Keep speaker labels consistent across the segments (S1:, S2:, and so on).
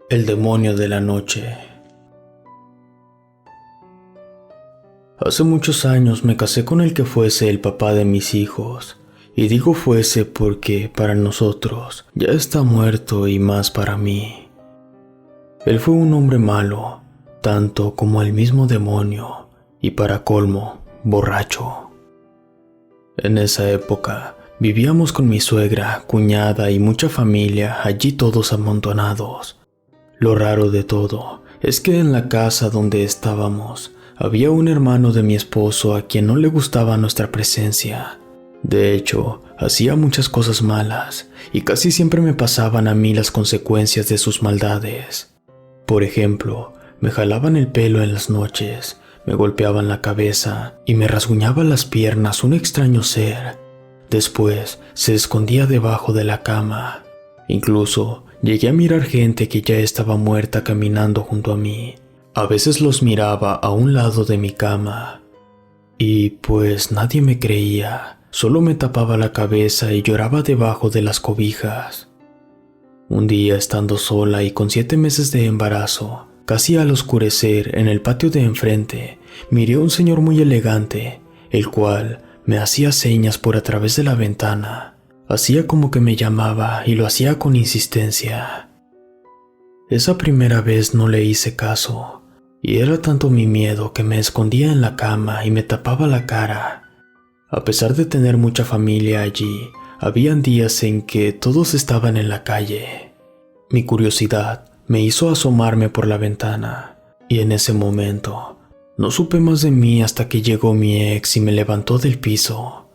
S1: El demonio de la noche. Hace muchos años me casé con el que fuese el papá de mis hijos, y digo fuese porque para nosotros ya está muerto y más para mí. Él fue un hombre malo, tanto como el mismo demonio, y para colmo, borracho. En esa época vivíamos con mi suegra, cuñada y mucha familia allí todos amontonados. Lo raro de todo es que en la casa donde estábamos había un hermano de mi esposo a quien no le gustaba nuestra presencia. De hecho, hacía muchas cosas malas y casi siempre me pasaban a mí las consecuencias de sus maldades. Por ejemplo, me jalaban el pelo en las noches, me golpeaban la cabeza y me rasguñaba las piernas un extraño ser. Después se escondía debajo de la cama. Incluso llegué a mirar gente que ya estaba muerta caminando junto a mí. A veces los miraba a un lado de mi cama. Y pues nadie me creía, solo me tapaba la cabeza y lloraba debajo de las cobijas. Un día, estando sola y con 7 meses de embarazo, casi al oscurecer en el patio de enfrente, miré a un señor muy elegante, el cual me hacía señas por a través de la ventana. Hacía como que me llamaba y lo hacía con insistencia. Esa primera vez no le hice caso, y era tanto mi miedo que me escondía en la cama y me tapaba la cara. A pesar de tener mucha familia allí, habían días en que todos estaban en la calle. Mi curiosidad me hizo asomarme por la ventana, y en ese momento no supe más de mí hasta que llegó mi ex y me levantó del piso.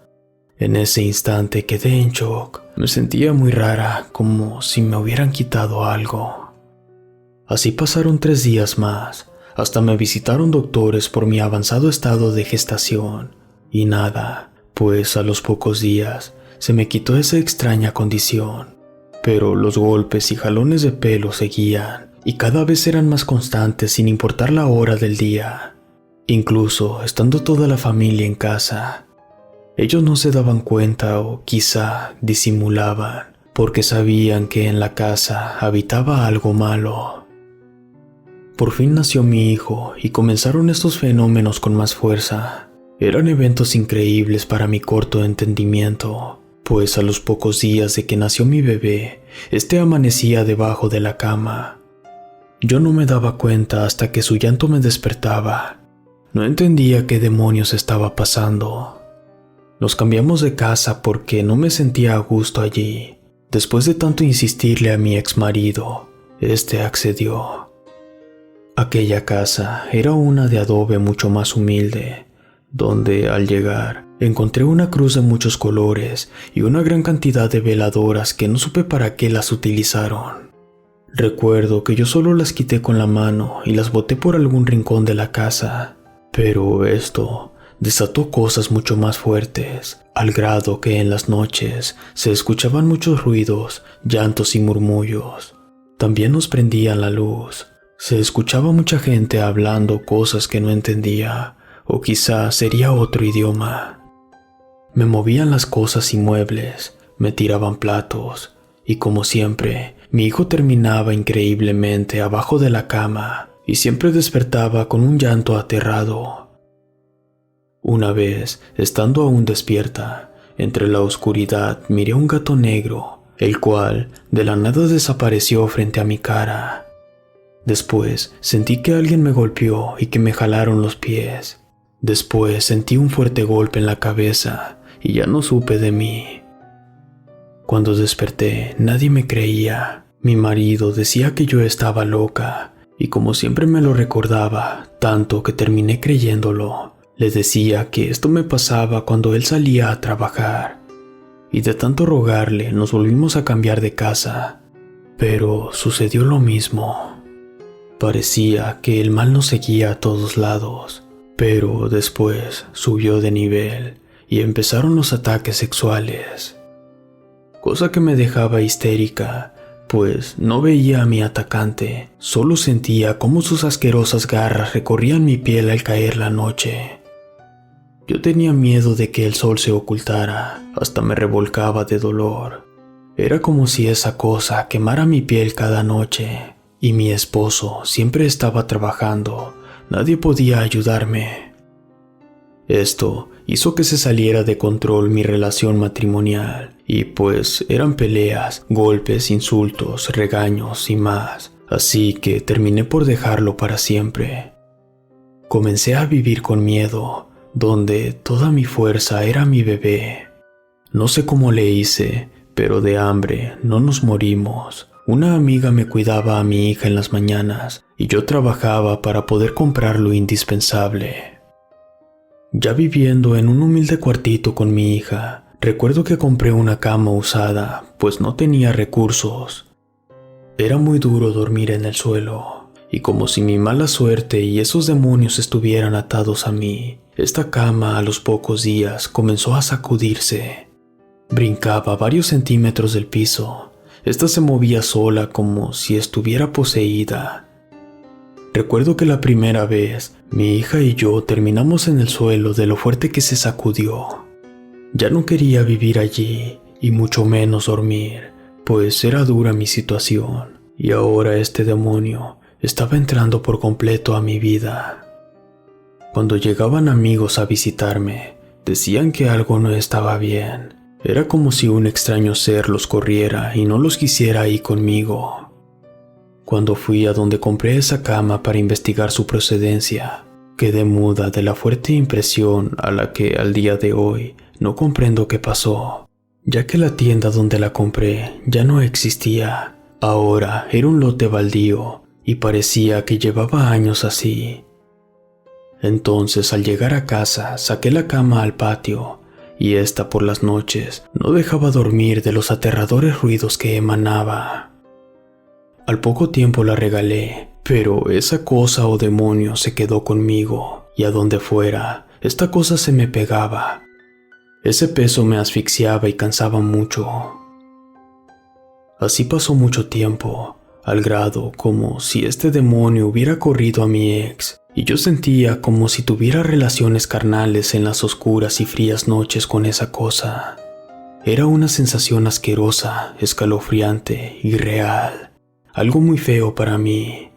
S1: En ese instante quedé en shock. Me sentía muy rara, como si me hubieran quitado algo. Así pasaron 3 días más, hasta me visitaron doctores por mi avanzado estado de gestación. Y nada, pues a los pocos días se me quitó esa extraña condición. Pero los golpes y jalones de pelo seguían, y cada vez eran más constantes sin importar la hora del día. Incluso estando toda la familia en casa, ellos no se daban cuenta o quizá disimulaban, porque sabían que en la casa habitaba algo malo. Por fin nació mi hijo y comenzaron estos fenómenos con más fuerza. Eran eventos increíbles para mi corto entendimiento, pues a los pocos días de que nació mi bebé, este amanecía debajo de la cama. Yo no me daba cuenta hasta que su llanto me despertaba. No entendía qué demonios estaba pasando. Nos cambiamos de casa porque no me sentía a gusto allí. Después de tanto insistirle a mi exmarido, este accedió. Aquella casa era una de adobe mucho más humilde, donde al llegar encontré una cruz de muchos colores y una gran cantidad de veladoras que no supe para qué las utilizaron. Recuerdo que yo solo las quité con la mano y las boté por algún rincón de la casa, pero esto desató cosas mucho más fuertes, al grado que en las noches se escuchaban muchos ruidos, llantos y murmullos. También nos prendían la luz. Se escuchaba mucha gente hablando cosas que no entendía, o quizá sería otro idioma. Me movían las cosas y muebles, me tiraban platos, y como siempre, mi hijo terminaba increíblemente abajo de la cama, y siempre despertaba con un llanto aterrado. Una vez, estando aún despierta, entre la oscuridad miré un gato negro, el cual de la nada desapareció frente a mi cara. Después sentí que alguien me golpeó y que me jalaron los pies. Después sentí un fuerte golpe en la cabeza y ya no supe de mí. Cuando desperté, nadie me creía. Mi marido decía que yo estaba loca, y como siempre me lo recordaba, tanto que terminé creyéndolo. Le decía que esto me pasaba cuando él salía a trabajar, y de tanto rogarle nos volvimos a cambiar de casa, pero sucedió lo mismo. Parecía que el mal nos seguía a todos lados, pero después subió de nivel y empezaron los ataques sexuales, cosa que me dejaba histérica, pues no veía a mi atacante, solo sentía cómo sus asquerosas garras recorrían mi piel al caer la noche. Yo tenía miedo de que el sol se ocultara, hasta me revolcaba de dolor. Era como si esa cosa quemara mi piel cada noche, y mi esposo siempre estaba trabajando. Nadie podía ayudarme. Esto hizo que se saliera de control mi relación matrimonial, y pues eran peleas, golpes, insultos, regaños y más, así que terminé por dejarlo para siempre. Comencé a vivir con miedo, donde toda mi fuerza era mi bebé. No sé cómo le hice, pero de hambre no nos morimos. Una amiga me cuidaba a mi hija en las mañanas y yo trabajaba para poder comprar lo indispensable. Ya viviendo en un humilde cuartito con mi hija, recuerdo que compré una cama usada, pues no tenía recursos. Era muy duro dormir en el suelo, y como si mi mala suerte y esos demonios estuvieran atados a mí, esta cama a los pocos días comenzó a sacudirse. Brincaba varios centímetros del piso. Esta se movía sola como si estuviera poseída. Recuerdo que la primera vez, mi hija y yo terminamos en el suelo de lo fuerte que se sacudió. Ya no quería vivir allí, y mucho menos dormir, pues era dura mi situación, y ahora este demonio estaba entrando por completo a mi vida. Cuando llegaban amigos a visitarme, decían que algo no estaba bien. Era como si un extraño ser los corriera y no los quisiera ahí conmigo. Cuando fui a donde compré esa cama para investigar su procedencia, quedé muda de la fuerte impresión a la que al día de hoy no comprendo qué pasó, ya que la tienda donde la compré ya no existía. Ahora era un lote baldío y parecía que llevaba años así. Entonces, al llegar a casa, saqué la cama al patio y esta por las noches no dejaba dormir de los aterradores ruidos que emanaba. Al poco tiempo la regalé, pero esa cosa o demonio se quedó conmigo, y a donde fuera, esta cosa se me pegaba. Ese peso me asfixiaba y cansaba mucho. Así pasó mucho tiempo, al grado como si este demonio hubiera corrido a mi ex, y yo sentía como si tuviera relaciones carnales en las oscuras y frías noches con esa cosa. Era una sensación asquerosa, escalofriante y real. Algo muy feo para mí.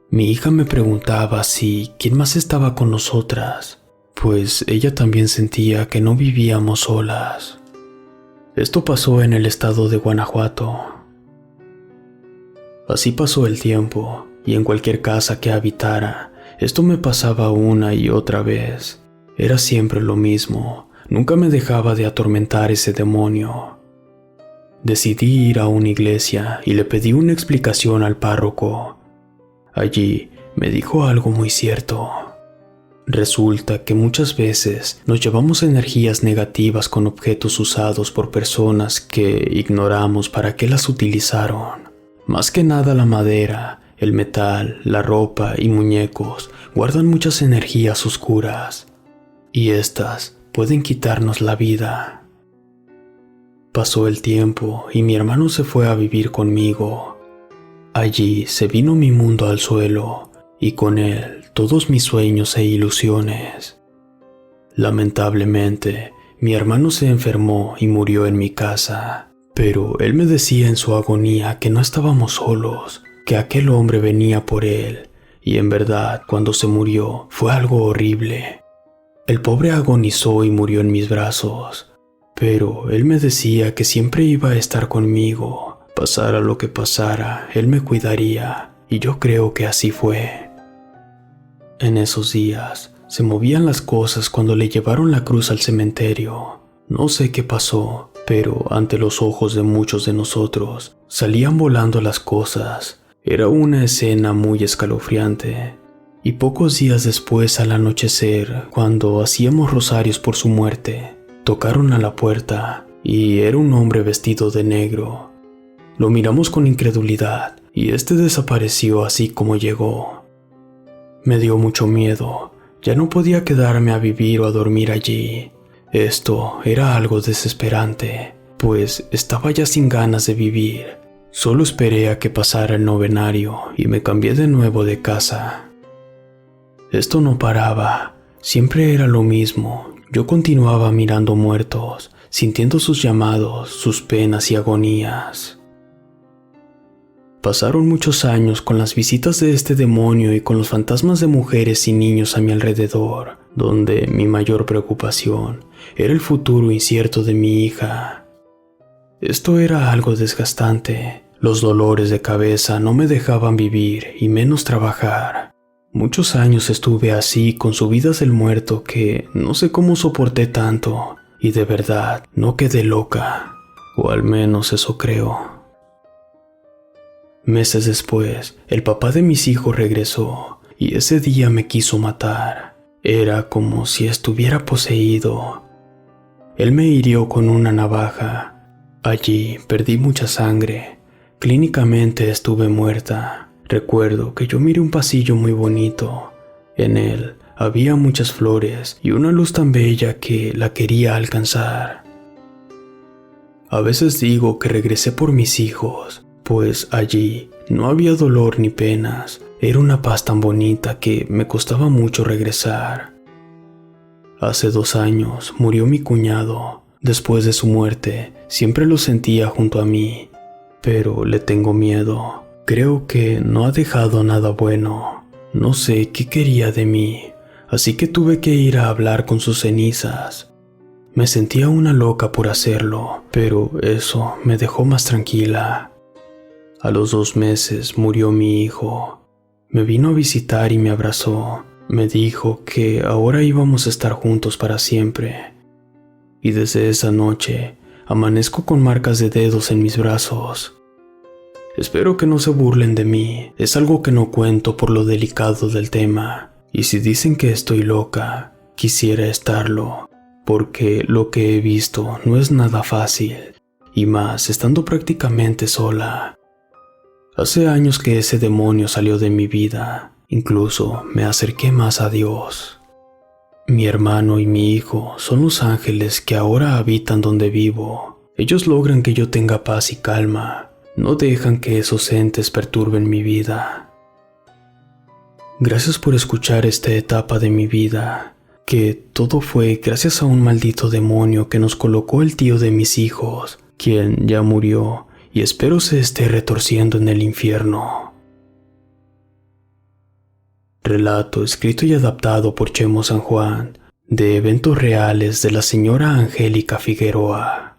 S1: Mi hija me preguntaba si quién más estaba con nosotras, pues ella también sentía que no vivíamos solas. Esto pasó en el estado de Guanajuato. Así pasó el tiempo, y en cualquier casa que habitara, esto me pasaba una y otra vez. Era siempre lo mismo, nunca me dejaba de atormentar ese demonio. Decidí ir a una iglesia y le pedí una explicación al párroco. Allí me dijo algo muy cierto. Resulta que muchas veces nos llevamos energías negativas con objetos usados por personas que ignoramos para qué las utilizaron. Más que nada la madera, el metal, la ropa y muñecos guardan muchas energías oscuras, y estas pueden quitarnos la vida. Pasó el tiempo y mi hermano se fue a vivir conmigo. Allí se vino mi mundo al suelo y con él todos mis sueños e ilusiones. Lamentablemente, mi hermano se enfermó y murió en mi casa, pero él me decía en su agonía que no estábamos solos, que aquel hombre venía por él, y en verdad cuando se murió fue algo horrible. El pobre agonizó y murió en mis brazos. Pero él me decía que siempre iba a estar conmigo, pasara lo que pasara, él me cuidaría, y yo creo que así fue. En esos días, se movían las cosas cuando le llevaron la cruz al cementerio. No sé qué pasó, pero ante los ojos de muchos de nosotros, salían volando las cosas. Era una escena muy escalofriante. Y pocos días después, al anochecer, cuando hacíamos rosarios por su muerte, tocaron a la puerta y era un hombre vestido de negro. Lo miramos con incredulidad y este desapareció así como llegó. Me dio mucho miedo, ya no podía quedarme a vivir o a dormir allí. Esto era algo desesperante, pues estaba ya sin ganas de vivir. Solo esperé a que pasara el novenario y me cambié de nuevo de casa. Esto no paraba, siempre era lo mismo. Yo continuaba mirando muertos, sintiendo sus llamados, sus penas y agonías. Pasaron muchos años con las visitas de este demonio y con los fantasmas de mujeres y niños a mi alrededor, donde mi mayor preocupación era el futuro incierto de mi hija. Esto era algo desgastante. Los dolores de cabeza no me dejaban vivir y menos trabajar. Muchos años estuve así con subidas del muerto que no sé cómo soporté tanto y de verdad no quedé loca, o al menos eso creo. Meses después, el papá de mis hijos regresó y ese día me quiso matar. Era como si estuviera poseído. Él me hirió con una navaja. Allí perdí mucha sangre. Clínicamente estuve muerta. Recuerdo que yo miré un pasillo muy bonito. En él había muchas flores y una luz tan bella que la quería alcanzar. A veces digo que regresé por mis hijos, pues allí no había dolor ni penas. Era una paz tan bonita que me costaba mucho regresar. Hace 2 años murió mi cuñado. Después de su muerte, siempre lo sentía junto a mí, pero le tengo miedo. Creo que no ha dejado nada bueno. No sé qué quería de mí, así que tuve que ir a hablar con sus cenizas. Me sentía una loca por hacerlo, pero eso me dejó más tranquila. A los 2 meses murió mi hijo. Me vino a visitar y me abrazó. Me dijo que ahora íbamos a estar juntos para siempre. Y desde esa noche amanezco con marcas de dedos en mis brazos. Espero que no se burlen de mí. Es algo que no cuento por lo delicado del tema. Y si dicen que estoy loca, quisiera estarlo, porque lo que he visto no es nada fácil, y más estando prácticamente sola. Hace años que ese demonio salió de mi vida. Incluso me acerqué más a Dios. Mi hermano y mi hijo son los ángeles que ahora habitan donde vivo. Ellos logran que yo tenga paz y calma. No dejan que esos entes perturben mi vida. Gracias por escuchar esta etapa de mi vida, que todo fue gracias a un maldito demonio que nos colocó el tío de mis hijos, quien ya murió y espero se esté retorciendo en el infierno. Relato escrito y adaptado por Chemo San Juan, de eventos reales de la señora Angélica Figueroa.